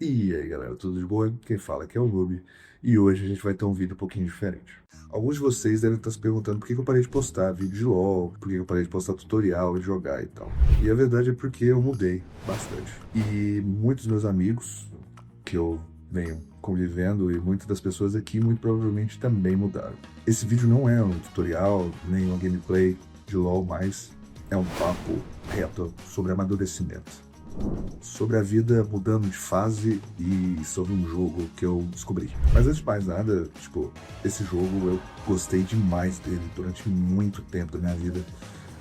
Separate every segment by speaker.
Speaker 1: E aí galera, tudo de boa? Quem fala aqui é o Noob e hoje a gente vai ter um vídeo um pouquinho diferente. Alguns de vocês devem estar se perguntando por que eu parei de postar vídeo de LoL, por que eu parei de postar tutorial de jogar e tal. E a verdade é porque eu mudei bastante. E muitos meus amigos que eu venho convivendo e muitas das pessoas aqui muito provavelmente também mudaram. Esse vídeo não é um tutorial, nem uma gameplay de LoL, mas é um papo reto sobre amadurecimento, sobre a vida mudando de fase e sobre um jogo que eu descobri. Mas antes de mais nada, tipo, esse jogo eu gostei demais dele durante muito tempo da minha vida.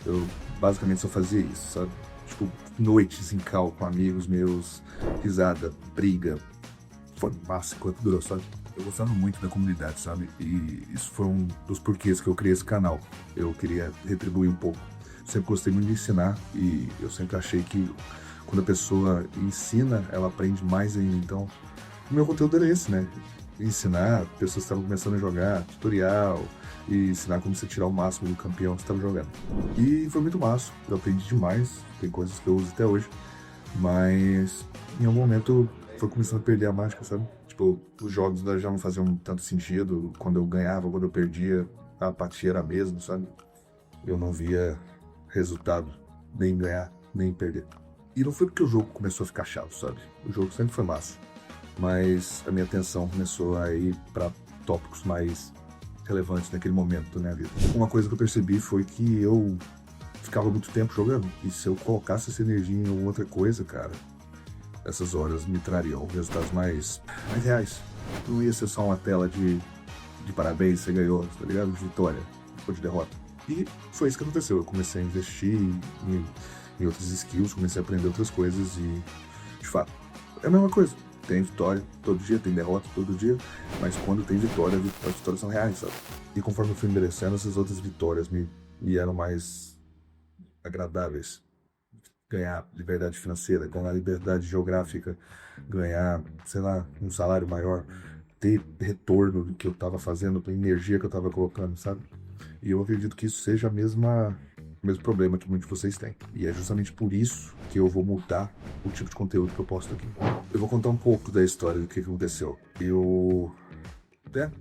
Speaker 1: Eu basicamente só fazia isso, sabe? Tipo, noites em cal com amigos meus, risada, briga. Foi massa enquanto durou, sabe? Eu gostava muito da comunidade, sabe? E isso foi um dos porquês que eu criei esse canal. Eu queria retribuir um pouco. Sempre gostei muito de ensinar e eu sempre achei que quando a pessoa ensina, ela aprende mais ainda. Então, o meu conteúdo era esse, né? Ensinar pessoas que estavam começando a jogar, tutorial, e ensinar como você tirar o máximo do campeão que você estava jogando. E foi muito massa, eu aprendi demais, tem coisas que eu uso até hoje, mas em algum momento foi começando a perder a mágica, sabe? Tipo, os jogos já não faziam tanto sentido, quando eu ganhava, quando eu perdia, a apatia era a mesma, sabe? Eu não via resultado, nem em ganhar, nem em perder. E não foi porque o jogo começou a ficar chato, sabe? O jogo sempre foi massa. Mas a minha atenção começou a ir para tópicos mais relevantes naquele momento da minha vida. Uma coisa que eu percebi foi que eu ficava muito tempo jogando. E se eu colocasse essa energia em alguma outra coisa, cara, essas horas me trariam resultados mais reais. Não ia ser só uma tela de parabéns, você ganhou, tá ligado? De vitória ou de derrota. E foi isso que aconteceu. Eu comecei a investir em outras skills, comecei a aprender outras coisas e, de fato, é a mesma coisa. Tem vitória todo dia, tem derrota todo dia, mas quando tem vitória, as vitórias são reais, sabe? E conforme eu fui envelhecendo, essas outras vitórias me eram mais agradáveis. Ganhar liberdade financeira, ganhar liberdade geográfica, ganhar, sei lá, um salário maior, ter retorno do que eu estava fazendo, da energia que eu estava colocando, sabe? E eu acredito que isso seja o mesmo problema que muitos de vocês têm. E é justamente por isso que eu vou mudar o tipo de conteúdo que eu posto aqui. Eu vou contar um pouco da história do que aconteceu. Eu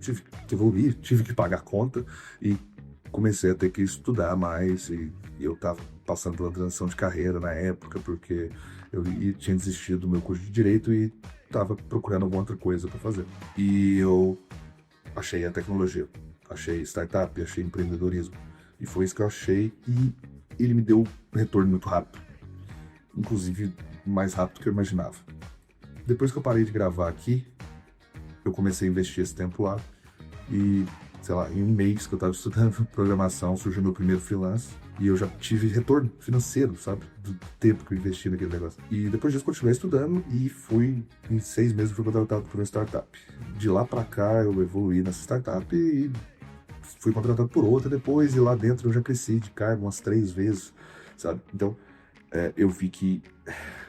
Speaker 1: tive que evoluir, tive que pagar conta e comecei a ter que estudar mais. E eu estava passando pela transição de carreira na época, porque tinha desistido do meu curso de Direito e estava procurando alguma outra coisa para fazer. E eu achei a tecnologia, achei startup, achei empreendedorismo. E foi isso que eu achei e ele me deu um retorno muito rápido. Inclusive, mais rápido do que eu imaginava. Depois que eu parei de gravar aqui, eu comecei a investir esse tempo lá e, sei lá, em um mês que eu estava estudando programação, surgiu meu primeiro freelance e eu já tive retorno financeiro, sabe? Do tempo que eu investi naquele negócio. E depois disso, continuei estudando e em 6 meses, fui contratado por uma startup. De lá pra cá, eu evoluí nessa startup e fui contratado por outra depois, e lá dentro eu já cresci de cargo umas 3 vezes, sabe? Então, eu vi que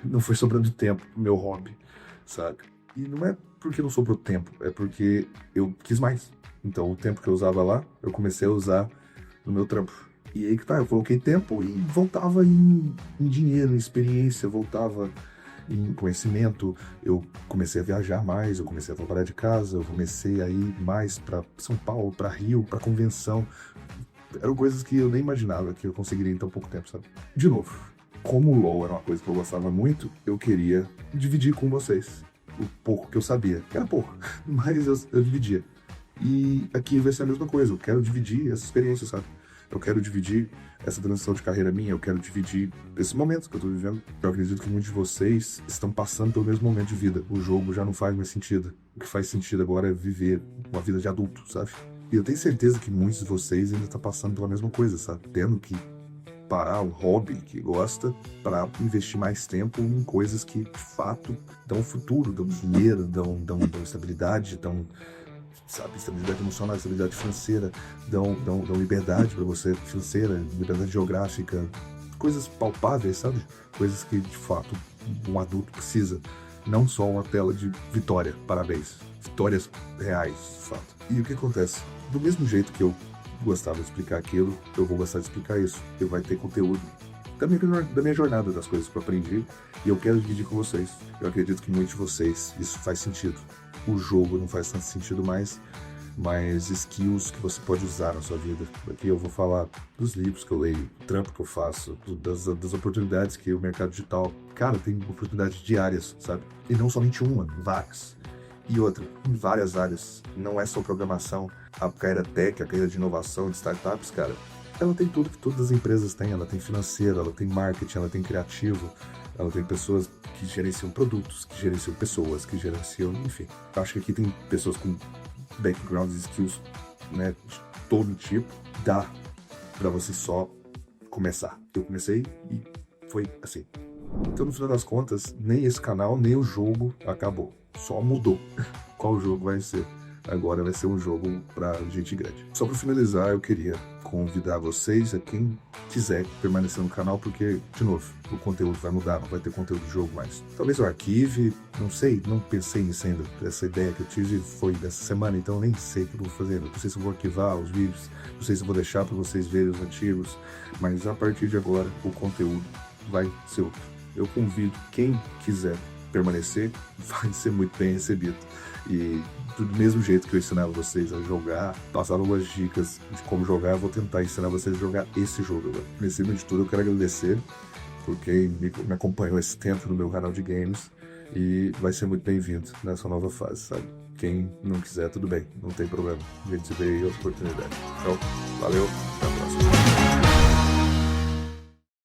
Speaker 1: não foi sobrando tempo pro meu hobby, sabe? E não é porque não sobrou tempo, é porque eu quis mais. Então, o tempo que eu usava lá, eu comecei a usar no meu trampo. E aí que tá, eu coloquei tempo e voltava em dinheiro, em experiência, voltava em conhecimento. Eu comecei a viajar mais, eu comecei a trabalhar de casa, eu comecei a ir mais para São Paulo, para Rio, para convenção. Eram coisas que eu nem imaginava que eu conseguiria em tão pouco tempo, sabe? De novo, como o LoL era uma coisa que eu gostava muito, eu queria dividir com vocês o pouco que eu sabia. Que era pouco, mas eu dividia. E aqui vai ser a mesma coisa, eu quero dividir essa experiência, sabe? Eu quero dividir essa transição de carreira minha, eu quero dividir esse momento que eu tô vivendo. Eu acredito que muitos de vocês estão passando pelo mesmo momento de vida. O jogo já não faz mais sentido. O que faz sentido agora é viver uma vida de adulto, sabe? E eu tenho certeza que muitos de vocês ainda estão passando pela mesma coisa, sabe? Tendo que parar o hobby que gosta para investir mais tempo em coisas que, de fato, dão futuro, dão dinheiro, dão estabilidade, sabe, estabilidade emocional, estabilidade financeira, dão liberdade para você financeira, liberdade geográfica, coisas palpáveis, sabe? Coisas que, de fato, um adulto precisa. Não só uma tela de vitória, parabéns. Vitórias reais, de fato. E o que acontece? Do mesmo jeito que eu gostava de explicar aquilo, eu vou gostar de explicar isso. Eu vai ter conteúdo da minha jornada, das coisas que eu aprendi, e eu quero dividir com vocês. Eu acredito que muitos de vocês isso faz sentido. O jogo não faz tanto sentido mais, mas skills que você pode usar na sua vida. Aqui eu vou falar dos livros que eu leio, do trampo que eu faço, das oportunidades que o mercado digital... Cara, tem oportunidades diárias, sabe? E não somente uma, várias. E outra, em várias áreas. Não é só programação. A carreira tech, a carreira de inovação, de startups, cara, ela tem tudo que todas as empresas têm. Ela tem financeiro, ela tem marketing, ela tem criativo, ela tem pessoas que gerenciam produtos, que gerenciam pessoas, que gerenciam... Enfim, eu acho que aqui tem pessoas com backgrounds e skills, né, de todo tipo. Dá pra você só começar. Eu comecei e foi assim. Então, no final das contas, nem esse canal, nem o jogo acabou. Só mudou. Qual jogo vai ser? Agora vai ser um jogo pra gente grande. Só pra finalizar, eu queria convidar vocês, a quem quiser permanecer no canal, porque, de novo, o conteúdo vai mudar, não vai ter conteúdo de jogo mais. Talvez eu arquive, não sei, não pensei nisso ainda. Essa ideia que eu tive foi dessa semana, então eu nem sei o que eu vou fazer. Não sei se eu vou arquivar os vídeos, não sei se eu vou deixar pra vocês verem os antigos, mas a partir de agora, o conteúdo vai ser outro. Eu convido quem quiser permanecer, vai ser muito bem recebido. E do mesmo jeito que eu ensinava vocês a jogar, passar algumas dicas de como jogar, eu vou tentar ensinar vocês a jogar esse jogo agora. Acima de tudo, eu quero agradecer por quem me acompanhou esse tempo no meu canal de games, e vai ser muito bem-vindo nessa nova fase, sabe? Quem não quiser, tudo bem, não tem problema. A gente se vê em outra oportunidade. Então, valeu, até a próxima.